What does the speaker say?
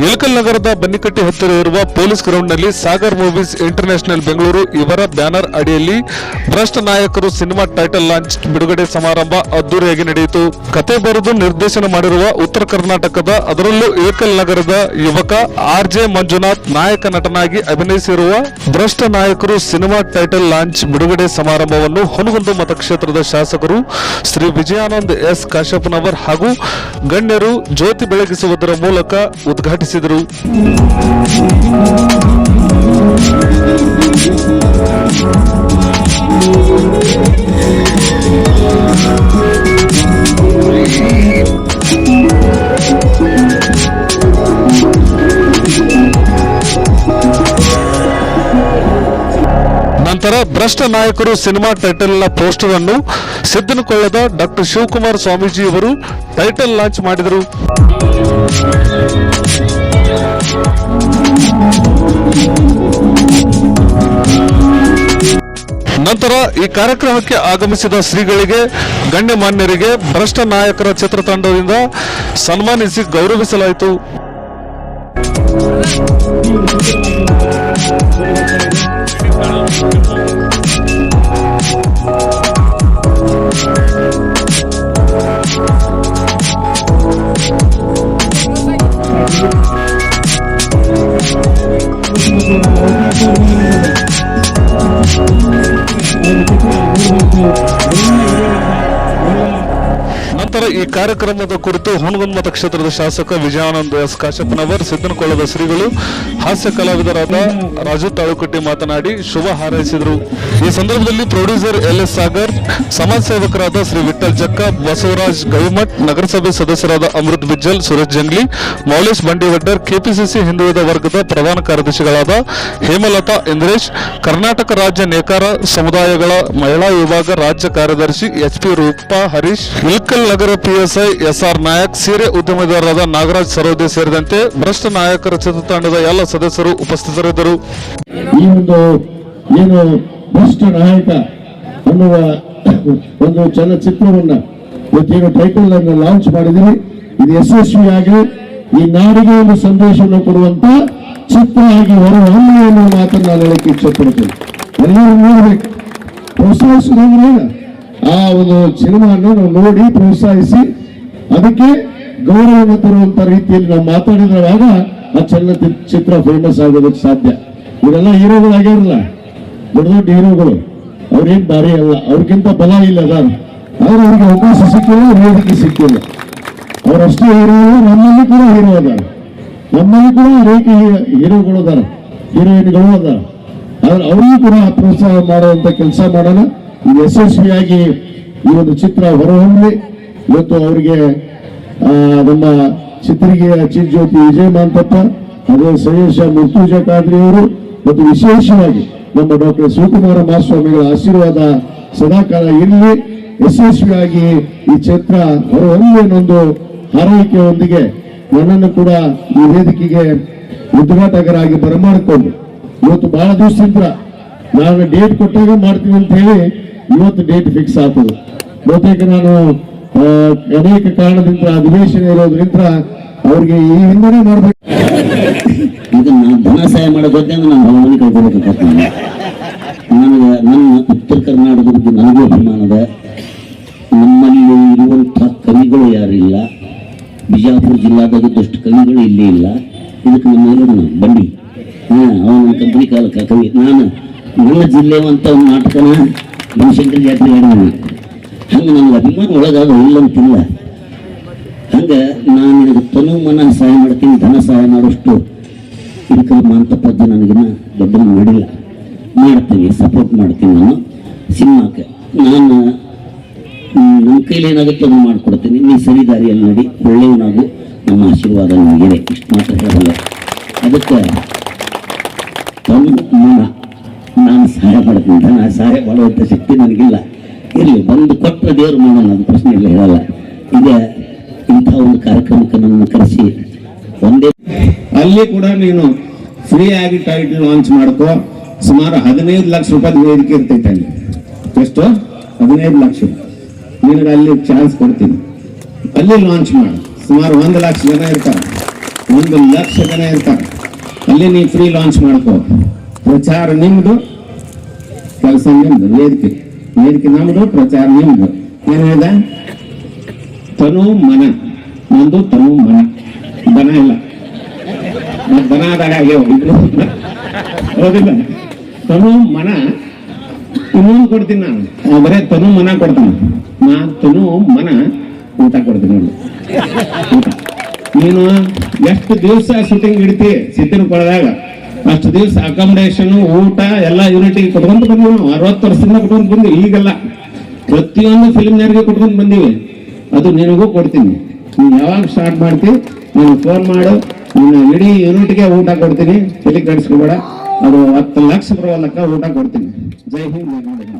ಇಳಕಲ್ ನಗರದ ಬನ್ನಿಕಟ್ಟಿ ಹತ್ತಿರ ಇರುವ ಪೊಲೀಸ್ ಗ್ರೌಂಡ್ನಲ್ಲಿ ಸಾಗರ್ ಮೂವೀಸ್ ಇಂಟರ್ನ್ಯಾಷನಲ್ ಬೆಂಗಳೂರು ಇವರ ಬ್ಯಾನರ್ ಅಡಿಯಲ್ಲಿ ಭ್ರಷ್ಟ ನಾಯಕರು ಸಿನಿಮಾ ಟೈಟಲ್ ಲಾಂಚ್ ಬಿಡುಗಡೆ ಸಮಾರಂಭ ಅದ್ದೂರಿಯಾಗಿ ನಡೆಯಿತು. ಕತೆ ಬರೆದು ನಿರ್ದೇಶನ ಮಾಡಿರುವ ಉತ್ತರ ಕರ್ನಾಟಕದ ಅದರಲ್ಲೂ ಇಳಕಲ್ ನಗರದ ಯುವಕ RJ ಮಂಜುನಾಥ್ ನಾಯಕ ನಟನಾಗಿ ಅಭಿನಯಿಸಿರುವ ಭ್ರಷ್ಟ ನಾಯಕರು ಸಿನಿಮಾ ಟೈಟಲ್ ಲಾಂಚ್ ಬಿಡುಗಡೆ ಸಮಾರಂಭವನ್ನು ಹುನಗುಂದ ಮತಕ್ಷೇತ್ರದ ಶಾಸಕರು ಶ್ರೀ ವಿಜಯಾನಂದ್ ಎಸ್ ಕಾಶ್ಯಪ್ಪನವರ್ ಹಾಗೂ ಗಣ್ಯರು ಜ್ಯೋತಿ ಬೆಳಗಿಸುವುದರ ಮೂಲಕ ಉದ್ಘಾಟಿಸಿದರು. ನಂತರ ಭ್ರಷ್ಟ ನಾಯಕರು ಸಿನಿಮಾ ಟೈಟಲ್ನ ಪೋಸ್ಟರ್ ಅನ್ನು ಸಿದ್ದನಕೊಳ್ಳದ ಡಾಕ್ಟರ್ ಶಿವಕುಮಾರ್ ಸ್ವಾಮೀಜಿ ಅವರು ಟೈಟಲ್ ಲಾಂಚ್ ಮಾಡಿದರು. ನಂತರ ಈ ಕಾರ್ಯಕ್ರಮಕ್ಕೆ ಆಗಮಿಸಿದ ಶ್ರೀಗಳಿಗೆ ಗಣ್ಯಮಾನ್ಯರಿಗೆ ಭ್ರಷ್ಟ ನಾಯಕರ ಚಿತ್ರತಂಡದಿಂದ ಸನ್ಮಾನಿಸಿ ಗೌರವಿಸಲಾಯಿತು. ನಂತರ ಈ ಕಾರ್ಯಕ್ರಮದ ಕುರಿತು ಹುನಗುಂದ ಮತಕ್ಷೇತ್ರದ ಶಾಸಕ ವಿಜಯಾನಂದ್ ಎಸ್ ಕಾಶ್ಯಪ್ಪನವರ್, ಸಿದ್ದನಕೊಳ್ಳದ ಶ್ರೀಗಳು, ಹಾಸ್ಯ ಕಲಾವಿದರಾದ ರಾಜು ತಾಳುಕಟ್ಟಿ ಮಾತನಾಡಿ ಶುಭ ಹಾರೈಸಿದರು. ಈ ಸಂದರ್ಭದಲ್ಲಿ ಪ್ರೊಡ್ಯೂಸರ್ LS ಸಾಗರ್, ಸಮಾಜ ಸೇವಕರಾದ ಶ್ರೀ ವಿಠಲ್ ಜಕ್ಕ, ಬಸವರಾಜ್ ಗವಿಮಠ್, ನಗರಸಭೆ ಸದಸ್ಯರಾದ ಅಮೃತ್ ಬಿಜ್ಜಲ್, ಸುರೇಶ್ ಜಂಗ್ಲಿ, ಮೌಲೇಶ್ ಬಂಡಿವಡ್ಡರ್, KPCC ಹಿಂದುಳಿದ ವರ್ಗದ ಪ್ರಧಾನ ಕಾರ್ಯದರ್ಶಿಗಳಾದ ಹೇಮಲತಾ ಇಂದ್ರೇಶ್, ಕರ್ನಾಟಕ ರಾಜ್ಯ ನೇಕಾರ ಸಮುದಾಯಗಳ ಮಹಿಳಾ ವಿಭಾಗ ರಾಜ್ಯ ಕಾರ್ಯದರ್ಶಿ HP ರೂಪಾ ಹರೀಶ್, ಇಳಕಲ್ ನಗರ PSI SR ನಾಯಕ್, ಸೀರೆ ಉದ್ಯಮಿದಾರರಾದ ನಾಗರಾಜ್ ಸರೋದೆ ಸೇರಿದಂತೆ ಭ್ರಷ್ಟ ನಾಯಕರ ಚಿತ್ರತಂಡದ ಎಲ್ಲ ಸದಸ್ಯರು ಉಪಸ್ಥಿತರಿದ್ದರು. ಈ ಒಂದು ಏನು ಭ್ರಷ್ಟ ನಾಯಕ ಅನ್ನುವ ಒಂದು ಚಲನಚಿತ್ರವನ್ನ ಇವತ್ತೇನು ಟೈಟಲ್ ಅನ್ನು ಲಾಂಚ್ ಮಾಡಿದ್ರಿ, ಇದು ಯಶಸ್ವಿಯಾಗಿ ಈ ನಾಡಿಗೆ ಒಂದು ಸಂದೇಶವನ್ನು ಕೊಡುವಂತ ಚಿತ್ರ ಆಗಿ ಹೊರಹೊಮ್ಮಿ ಅನ್ನುವ ಮಾತನ್ನು ನಾನು ಹೇಳಕ್ಕೆ ಇಚ್ಛಪಡ್ತೇನೆ. ಎಲ್ಲರೂ ನೋಡ್ಬೇಕು, ಪ್ರೋತ್ಸಾಹಿಸೋದಂದ್ರೆ ಆ ಒಂದು ಸಿನಿಮಾವನ್ನು ನಾವು ನೋಡಿ ಪ್ರೋತ್ಸಾಹಿಸಿ ಅದಕ್ಕೆ ಗೌರವವನ್ನು ತರುವಂತ ರೀತಿಯಲ್ಲಿ ನಾವು ಮಾತಾಡಿದಾಗ ಆ ಚಲನಚಿತ್ರ ಫೇಮಸ್ ಆಗೋದಕ್ಕೆ ಸಾಧ್ಯ. ಇವರೆಲ್ಲ ಹೀರೋಗಳಾಗ್ಯಾರಲ್ಲ, ದೊಡ್ಡ ದೊಡ್ಡ ಹೀರೋಗಳು, ಅವ್ರೇನ್ ಭಾರಿ ಅಲ್ಲ, ಅವ್ರಿಗಿಂತ ಬಲ ಇಲ್ಲ ಅದಾರ, ಆದ್ರೆ ಅವ್ರಿಗೆ ಅವಕಾಶ ಸಿಕ್ಕಿಲ್ಲ, ವೇದಿಕೆ ಸಿಕ್ಕಿಲ್ಲ. ಅವರಷ್ಟೇ ಹೀರೋ, ನಮ್ಮಲ್ಲಿ ಕೂಡ ಹೀರೋ ಅದಾರ, ನಮ್ಮಲ್ಲಿ ಕೂಡ ಅನೇಕ ಹೀರೋಗಳು ಅದಾರ, ಹೀರೋಯಿನ್ಗಳು ಅದಾರ. ಆದ್ರೆ ಅವ್ರಿಗೂ ಕೂಡ ಪ್ರೋತ್ಸಾಹ ಮಾಡುವಂತ ಕೆಲಸ ಮಾಡೋಣ. ಇದು ಯಶಸ್ವಿಯಾಗಿ ಈ ಒಂದು ಚಿತ್ರ ಹೊರಹೊಮ್ಮಿ ಇವತ್ತು ಅವರಿಗೆ ನಮ್ಮ ಚಿತ್ರಿಗೆ ಚೀಫ್ ಜ್ಯೋತಿ ವಿಜಯ ಮಾಂತಪ್ಪ, ಅದೇ ಸಯೇಶ ಮುರ್ತುಜ ಖಾದ್ರಿ ಅವರು ಮತ್ತು ವಿಶೇಷವಾಗಿ ನಮ್ಮ ಡಾಕ್ಟರ್ ಶಿವಕುಮಾರ ಮಹಾಸ್ವಾಮಿಗಳ ಆಶೀರ್ವಾದ ಸದಾಕಾಲ ಇರಲಿ. ಯಶಸ್ವಿಯಾಗಿ ಈ ಚಿತ್ರ ಹೊರಹೊಮ್ಮಿ ಅನ್ನೊಂದು ಹಾರೈಕೆಯೊಂದಿಗೆ ನನ್ನನ್ನು ಕೂಡ ಈ ವೇದಿಕೆಗೆ ಉದ್ಘಾಟಕರಾಗಿ ಬರಮಾಡಿಕೊಂಡು ಇವತ್ತು ಬಹಳ ದಿವಸದಿಂದ ನಾನು ಡೇಟ್ ಕೊಟ್ಟಾಗ ಮಾಡ್ತೀನಿ ಅಂತ ಹೇಳಿ ಇವತ್ತು ಡೇಟ್ ಫಿಕ್ಸ್ ಆಗ್ತದೆ. ಬಹುತೇಕ ನಾನು ಅನೇಕ ಕಾರಣದಿಂದ ಅಧಿವೇಶನ ಇರೋದ್ರಿಂದ ಅವ್ರಿಗೆ ಈ ಹಿಂದೆನೇ ಮಾಡ್ಬೇಕು. ಇದನ್ನ ಧನ ಸಹಾಯ ಮಾಡೋದ್ರೆ ನಾನು ಭಗವಾನಿ ಕಳ್ಕೊಬೇಕಾಗ್ತದೆ. ನನಗೆ ನನ್ನ ಉತ್ತರ ಕರ್ನಾಟಕದ ಬಗ್ಗೆ ನನಗೂ ಅಭಿಮಾನದ. ನಮ್ಮಲ್ಲಿ ಇರುವಂತಹ ಕವಿಗಳು ಯಾರಿಲ್ಲ, ಬಿಜಾಪುರ ಜಿಲ್ಲಾದಾಗಿದ್ದಷ್ಟು ಕವಿಗಳು ಇಲ್ಲೇ ಇಲ್ಲ. ಇದಕ್ಕೆ ನಮ್ಮ ಬಂಡಿ ಅವನ ಕಂಪನಿ ಕಾಲಕ್ಕೆ ಕವಿ. ನಾನು ನನ್ನ ಜಿಲ್ಲೆವಂತ ಒಂದು ನಾಟಕನ ಭೀಮಶಂಕರ ಜಾತ್ರೆ ಆಡಿದ್ದೀನಿ. ಹಂಗೆ ನನಗೆ ಅಭಿಮಾನ ಒಳಗಾದ ಇಲ್ಲಂತಿಲ್ಲ. ಹಂಗೆ ನಾನು ನಿನಗೆ ತನು ಮನ ಸಹಾಯ ಮಾಡ್ತೀನಿ, ಧನ ಸಹಾಯ ಮಾಡೋಷ್ಟು ಇಳಕಲ್ ಮಾಂತಪ್ಪಜ್ಜ ನನಗಿನ್ನ ದೊಡ್ಡ ಮಾಡಿಲ್ಲ. ಮಾಡ್ತೀನಿ, ಸಪೋರ್ಟ್ ಮಾಡ್ತೀನಿ. ನಾನು ಸಿನಿಮಾಕ್ಕೆ ನಾನು ನನ್ನ ಕೈಲಿ ಏನಾಗುತ್ತೆ ಅದನ್ನು ಮಾಡಿಕೊಡ್ತೀನಿ. ನೀ ಸರಿ ದಾರಿಯಲ್ಲಿ ನೋಡಿ, ಒಳ್ಳೆಯವನಾಗು, ನಮ್ಮ ಆಶೀರ್ವಾದ ನನಗಿದೆ. ಇಷ್ಟು ಮಾತ್ರ ಹೇಳಲ್ಲ. ಅದಕ್ಕೆ ತನು ಮನ ನಾನು ಸಹಾಯ ಮಾಡ್ತೀನಿ. ಧನ ಸಹಾಯ ಮಾಡುವಂಥ ಶಕ್ತಿ ನನಗಿಲ್ಲ. ಇರಲಿ, ಬಂದು ಕೊಟ್ಟರೆ ದೇವರು ಮಾಡೋಣ, ಅದು ಪ್ರಶ್ನೆ ಇಲ್ಲ, ಹೇಳಲ್ಲ. ಈಗ ಇಂಥ ಒಂದು ಕಾರ್ಯಕ್ರಮಕ್ಕೆ ನನ್ನನ್ನು ಕರೆಸಿ ಒಂದೇ ಅಲ್ಲಿ ಕೂಡ ನೀನು ಫ್ರೀ ಆಗಿ ಟೈಟಲ್ ಲಾಂಚ್ ಮಾಡ್ಕೋ. ಸುಮಾರು 15 ಲಕ್ಷ ರೂಪಾಯಿ ವೇದಿಕೆ ಇರ್ತೈತೆ ಅಲ್ಲಿ. ಎಷ್ಟು? 15 ಲಕ್ಷ. ನಿನಗೆ ಅಲ್ಲಿ ಚಾನ್ಸ್ ಕೊಡ್ತೀನಿ, ಅಲ್ಲಿ ಲಾಂಚ್ ಮಾಡು. ಸುಮಾರು 1 ಲಕ್ಷ ಜನ ಇರ್ತಾರೆ. 1,00,000 ಜನ ಇರ್ತಾರೆ. ಅಲ್ಲಿ ನೀವು ಫ್ರೀ ಲಾಂಚ್ ಮಾಡ್ಕೋ. ಪ್ರಚಾರ ನಿಮ್ದು, ಕೆಲಸ ನಿಮ್ದು. ವೇದಿಕೆ ನಮ್ದು, ಪ್ರಚಾರ ನಿಮ್ದು. ಏನ್ ಹೇಳಿದ? ತನು ಮನ. ನಂದು ತನು ಮನ, ದನ ಇಲ್ಲ. ಮತ್ ದನ ಆದಾಗ ಆಗ್ಯಾವ ಇಬ್ರು. ಹೌದಿಲ್ಲ? ತನು ಮನ ಇನ್ನೊಂದು ಕೊಡ್ತೀನಿ ನಾನು. ಬರೇ ತನು ಮನ ಕೊಡ್ತಾನೆ. ನಾ ತನು ಮನ ಊಟ ಕೊಡ್ತೀನಿ ನೋಡಿ. ಊಟ ನೀನು ಎಷ್ಟು ದಿವಸ ಶೂಟಿಂಗ್ ಇಡ್ತಿ ಸಿದ್ಧನಕೊಳದಾಗ ಅಷ್ಟು ದಿವಸ ಅಕಾಮಿಡೇಷನ್ ಊಟ ಎಲ್ಲ ಯೂನಿಟಿಗೆ ಕೊಟ್ಕೊಂತ ಬಂದಿವಿ ನಾವು. 60 ವರ್ಷದಿಂದ ಕೊಟ್ಕೊಂತ ಬಂದಿವಿ. ಈಗೆಲ್ಲ ಪ್ರತಿಯೊಂದು ಫಿಲ್ಮ್ನವ್ರಿಗೆ ಕೊಟ್ಕೊಂತ ಬಂದೀವಿ. ಅದು ನಿನಗೂ ಕೊಡ್ತೀನಿ. ನೀನು ಯಾವಾಗ ಸ್ಟಾರ್ಟ್ ಮಾಡ್ತೀವಿ ನೀನು ಫೋನ್ ಮಾಡು. ನೀನು ಇಡೀ ಯೂನಿಟ್ಗೆ ಊಟ ಕೊಡ್ತೀನಿ. ತಲೆ ಕೆಡಿಸ್ಕೋಬೇಡ. ಅದು 10 ಲಕ್ಷ ಬರುವಲ್ಲಕ್ಕ ಊಟ ಕೊಡ್ತೀನಿ. ಜೈ ಹಿಂದ್, ಜೈ ಹಿಂದ್.